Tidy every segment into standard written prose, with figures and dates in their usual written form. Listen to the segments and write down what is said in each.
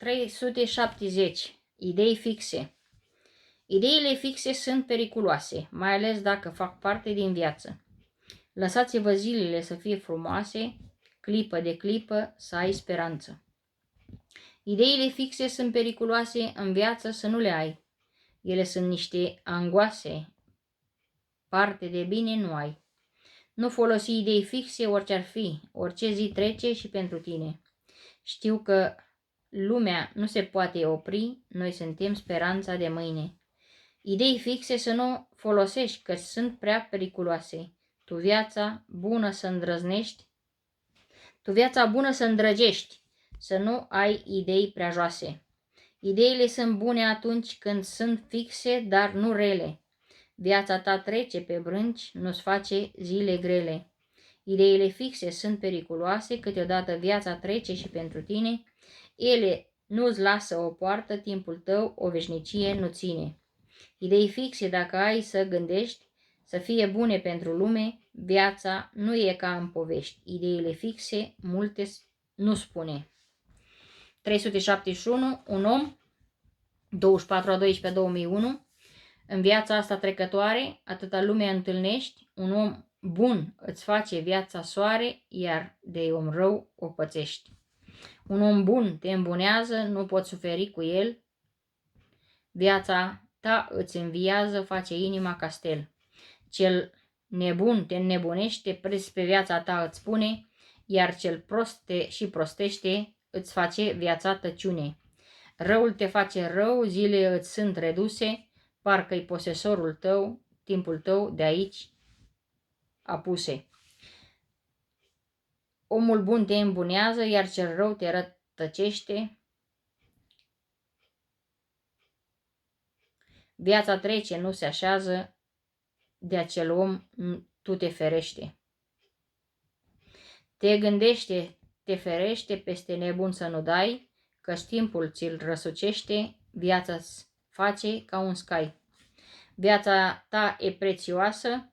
370. Idei fixe. Ideile fixe sunt periculoase, mai ales dacă fac parte din viață. Lăsați-vă zilele să fie frumoase, clipă de clipă să ai speranță. Ideile fixe sunt periculoase în viață să nu le ai. Ele sunt niște angoase, parte de bine nu ai. Nu folosi idei fixe orice ar fi, orice zi trece și pentru tine. Știu că lumea nu se poate opri, noi suntem speranța de mâine. Idei fixe să nu folosești, că sunt prea periculoase. Tu viața bună să îndrăgești, să nu ai idei prea joase. Ideile sunt bune atunci când sunt fixe, dar nu rele. Viața ta trece pe brânci, nu-ți face zile grele. Ideile fixe sunt periculoase, câteodată viața trece și pentru tine. Ele nu-ți lasă o poartă, timpul tău o veșnicie nu ține. Idei fixe, dacă ai să gândești, să fie bune pentru lume, viața nu e ca în povești. Ideile fixe, multe nu spune. 371. Un om, 24/12/2001. În viața asta trecătoare, atâta lume întâlnești, un om bun îți face viața soare, iar de om rău o pățești. Un om bun te îmbunează, nu poți suferi cu el, viața ta îți înviază, face inima castel. Cel nebun te înnebunește, preț pe viața ta îți pune, iar cel prost și prostește îți face viața tăciune. Răul te face rău, zilele îți sunt reduse, parcă-i posesorul tău, timpul tău de aici apuse. Omul bun te îmbunează, iar cel rău te rătăcește. Viața trece, nu se așează, de acel om tu te ferește. Te gândește, te ferește, peste nebun să nu dai, că timpul ți-l răsucește, viața-ți face ca un scai. Viața ta e prețioasă,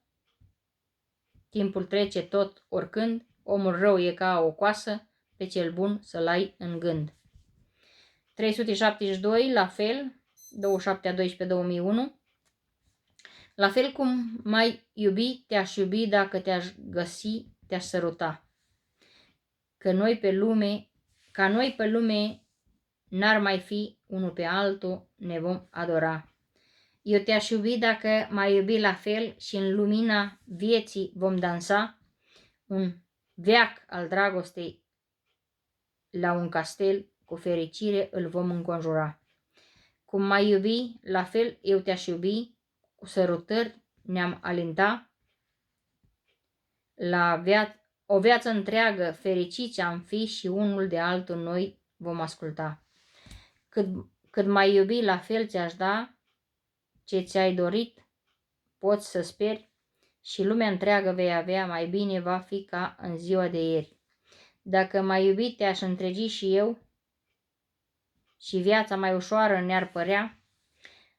timpul trece tot oricând, omul rău e ca o coasă, pe cel bun să-l ai în gând. 372, la fel, 27/12/2001. La fel cum m-ai iubi, te-aș iubi, dacă te-aș găsi, te-aș săruta. Ca noi pe lume n-ar mai fi, unul pe altul ne vom adora. Eu te-aș iubi dacă m-ai iubi la fel și în lumina vieții vom dansa un veac al dragostei la un castel, cu fericire îl vom înconjura. Cum m-ai iubi, la fel eu te-aș iubi, cu sărutări ne-am alinta, o viață întreagă fericiți am fi și unul de altul noi vom asculta. Cât m-ai iubi, la fel ți-aș da ce ți-ai dorit, poți să speri și lumea întreagă vei avea, mai bine va fi ca în ziua de ieri. Dacă m-ai iubit, te-aș întregi și eu și viața mai ușoară ne-ar părea,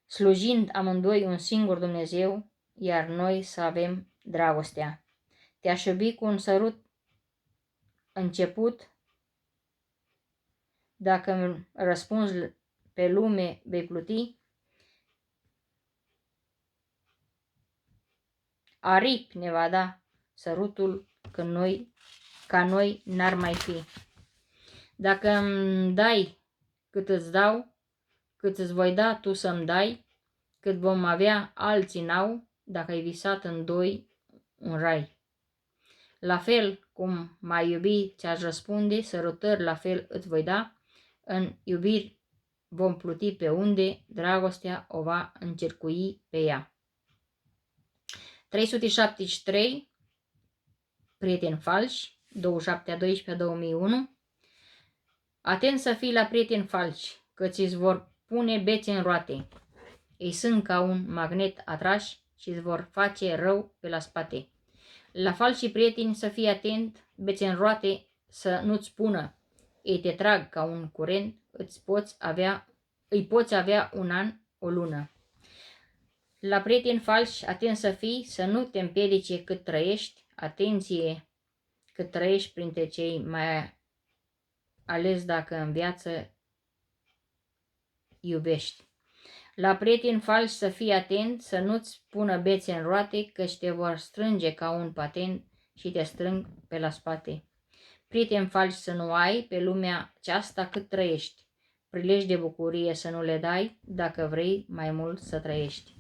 slujind amândoi un singur Dumnezeu, iar noi să avem dragostea. Te-aș iubi cu un sărut început, dacă îmi răspunzi pe lume vei pluti, aripi ne va da sărutul ca noi n-ar mai fi. Dacă îmi dai cât îți dau, cât îți voi da tu să-mi dai, cât vom avea alții n-au, dacă ai visat în doi un rai. La fel cum m-ai iubi, ți-aș răspunde, sărutări la fel îți voi da, în iubiri vom pluti pe unde dragostea o va încercui pe ea. 373, prieteni falși, 27/12/2001. Atent să fii la prieteni falși, că ți-ți vor pune bețe în roate. Ei sunt ca un magnet atrași și îți vor face rău pe la spate. La falși prieteni să fii atent, bețe în roate să nu-ți pună. Ei te trag ca un curent, îi poți avea un an, o lună. La prieteni falși, atent să fii, să nu te împiedice cât trăiești, atenție cât trăiești printre cei mai ales, dacă în viață iubești. La prieteni falși să fii atent, să nu-ți pună bețe în roate, căci te vor strânge ca un patent și te strâng pe la spate. Prieteni falși să nu ai pe lumea aceasta cât trăiești. Prilej de bucurie să nu le dai, dacă vrei mai mult să trăiești.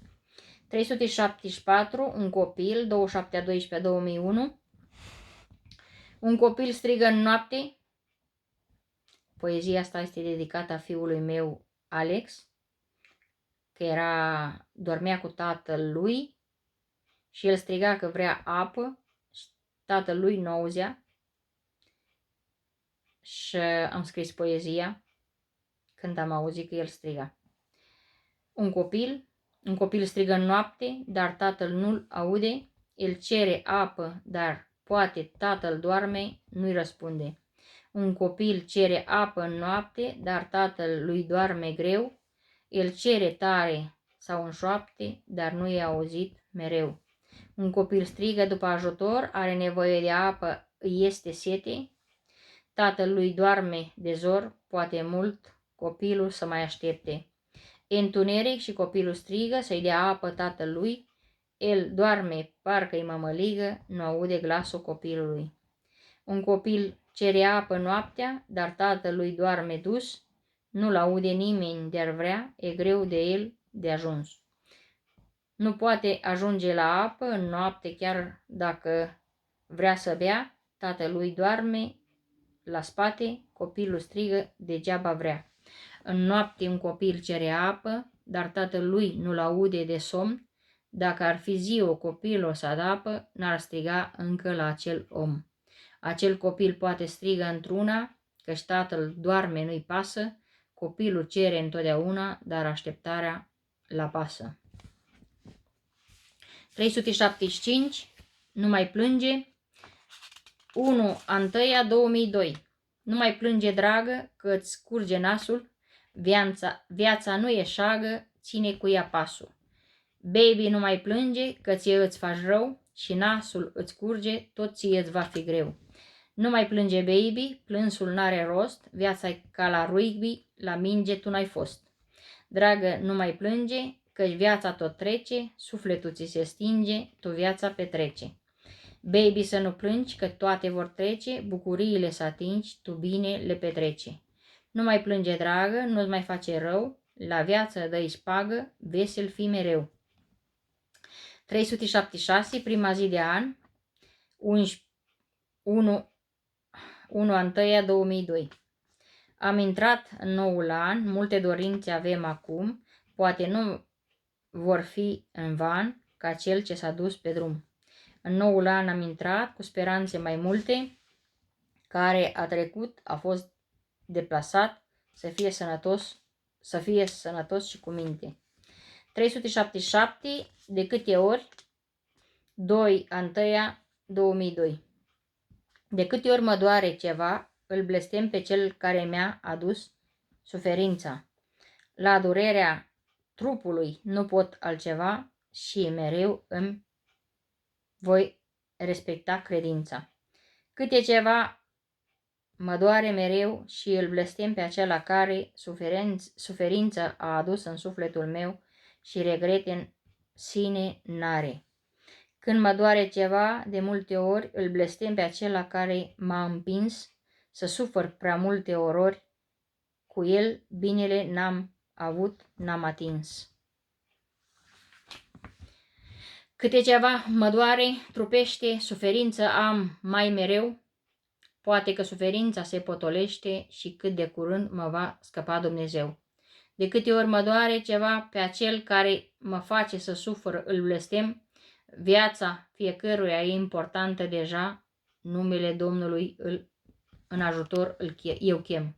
374, un copil, 27/12/2001. Un copil strigă în noapte. Poezia asta este dedicată a fiului meu, Alex, că dormea cu tatăl lui și el striga că vrea apă și tatăl lui nu auzea. Și am scris poezia când am auzit că el striga. Un copil strigă în noapte, dar tatăl nu-l aude. El cere apă, dar poate tatăl doarme, nu-i răspunde. Un copil cere apă în noapte, dar tatăl lui doarme greu. El cere tare sau în șoapte, dar nu e auzit mereu. Un copil strigă după ajutor, are nevoie de apă, îi este sete. Tatăl lui doarme de zor, poate mult copilul să mai aștepte. E întuneric și copilul strigă să-i dea apă tatălui. El doarme, parcă-i mămăligă, nu aude glasul copilului. Un copil cere apă noaptea, dar tatălui doarme dus. Nu-l aude nimeni de-ar vrea, e greu de el de ajuns. Nu poate ajunge la apă în noapte chiar dacă vrea să bea. Tatălui doarme la spate, copilul strigă degeaba vrea. În noapte un copil cere apă, dar tatălui nu-l aude de somn. Dacă ar fi ziua copilul să adapă, n-ar striga încă la acel om. Acel copil poate strigă într-una, căci tatăl doarme, nu-i pasă. Copilul cere întotdeauna, dar așteptarea la pasă. 375. Nu mai plânge. 1/1/2002. Nu mai plânge, dragă, că îți curge nasul. Viața nu e șagă, ține cu ea pasul. Baby, nu mai plânge, că ție îți faci rău și nasul îți curge, tot ție îți va fi greu. Nu mai plânge, baby, plânsul n-are rost, viața-i ca la rugby, la minge tu n-ai fost. Dragă, nu mai plânge, căci viața tot trece, sufletul ți se stinge, tu viața petrece. Baby, să nu plângi, că toate vor trece, bucuriile să atingi, tu bine le petrece. Nu mai plânge, dragă, nu-ți mai face rău, la viață dă-i spagă, vesel fi mereu. 376, prima zi de an, 1/1/2002. Am intrat în noul an, multe dorințe avem acum, poate nu vor fi în van ca cel ce s-a dus pe drum. În noul an am intrat cu speranțe mai multe, care a trecut, a fost deplasat, să fie sănătos și cu minte. 377, de câte ori? 2/1/2002. De câte ori mă doare ceva, îl blestem pe cel care mi-a adus suferința. La durerea trupului nu pot altceva și mereu îmi voi respecta credința. Câte ceva mă doare mereu și îl blestem pe acela care suferință a adus în sufletul meu și regrete în sine n-are. Când mă doare ceva, de multe ori îl blestem pe acela care m-a împins să sufăr prea multe orori. Cu el binele n-am avut, n-am atins. Câte ceva mă doare, trupește, suferință am mai mereu. Poate că suferința se potolește și cât de curând mă va scăpa Dumnezeu. De câte ori mă doare ceva, pe acel care mă face să sufăr îl blestem. Viața fiecăruia e importantă deja, numele Domnului în ajutor eu chem.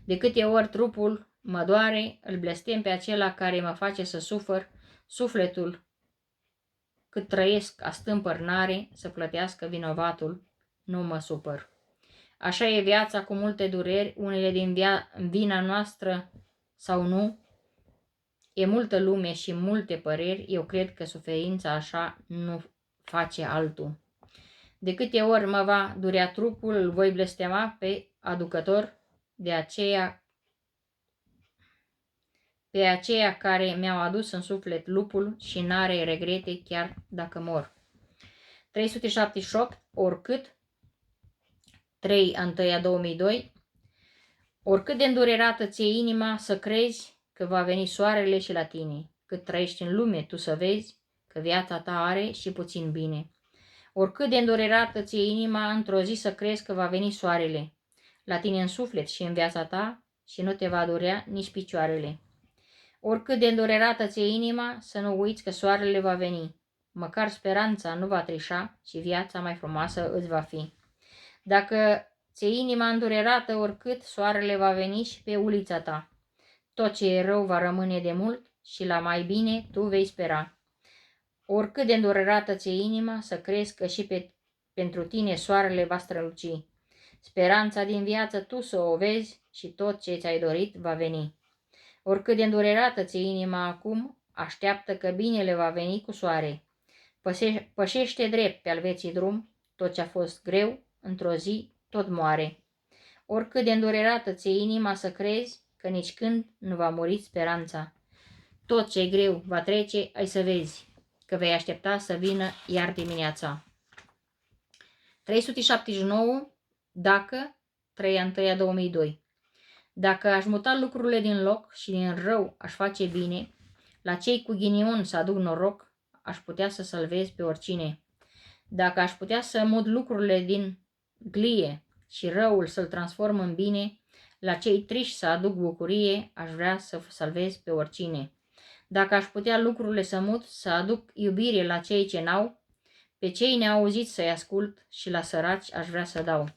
De câte ori trupul mă doare, îl blestem pe acela care mă face să sufăr, sufletul cât trăiesc a stâmpăr n-are, să plătească vinovatul, nu mă supăr. Așa e viața cu multe dureri, unele din vina noastră sau nu. E multă lume și multe păreri, eu cred că suferința așa nu face altul. De câte ori mă va durea trupul, îl voi blestema pe aducător, de aceea pe aceia care mi-au adus în suflet lupul și n-are regrete chiar dacă mor. 378. Oricât 3/1/2002. Oricât de îndurerată ți-e inima, să crezi că va veni soarele și la tine. Cât trăiești în lume, tu să vezi că viața ta are și puțin bine. Oricât de îndurerată ți-e inima, într-o zi să crezi că va veni soarele la tine în suflet și în viața ta și nu te va durea nici picioarele. Oricât de îndurerată ți-e inima, să nu uiți că soarele va veni. Măcar speranța nu va trișa și viața mai frumoasă îți va fi. Dacă ți-e inima îndurerată, oricât, soarele va veni și pe ulița ta. Tot ce e rău va rămâne de mult și la mai bine tu vei spera. Oricât de îndurerată ți-e inima, să crezi că și pentru tine soarele va străluci. Speranța din viață tu să o vezi și tot ce ți-ai dorit va veni. Oricât de îndurerată ți-e inima acum, așteaptă că binele va veni cu soare. Pășește drept pe-al vieții drum, tot ce a fost greu, într-o zi tot moare. Oricât de îndurerată ți-e inima, să crezi că nici când nu va muri speranța. Tot ce e greu va trece, ai să vezi, că vei aștepta să vină iar dimineața. 379. Dacă 3/1/2002. Dacă aș muta lucrurile din loc și din rău aș face bine, la cei cu ghinion să aduc noroc, aș putea să salvez pe oricine. Dacă aș putea să mut lucrurile din glie și răul să-l transform în bine, la cei triști să aduc bucurie, aș vrea să salvez pe oricine. Dacă aș putea lucrurile să mut, să aduc iubire la cei ce n-au, pe cei neauziți să-i ascult și la săraci aș vrea să dau.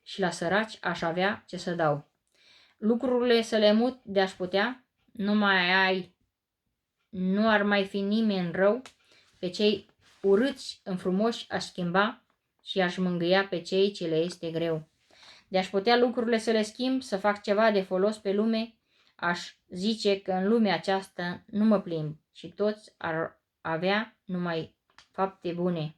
Și la săraci aș avea ce să dau. Lucrurile să le mut de-aș putea, nu ar mai fi nimeni rău, pe cei urâți în frumoși aș schimba și aș mângâia pe cei ce le este greu. De-aș putea lucrurile să le schimb, să fac ceva de folos pe lume, aș zice că în lumea aceasta nu mă plimb și toți ar avea numai fapte bune.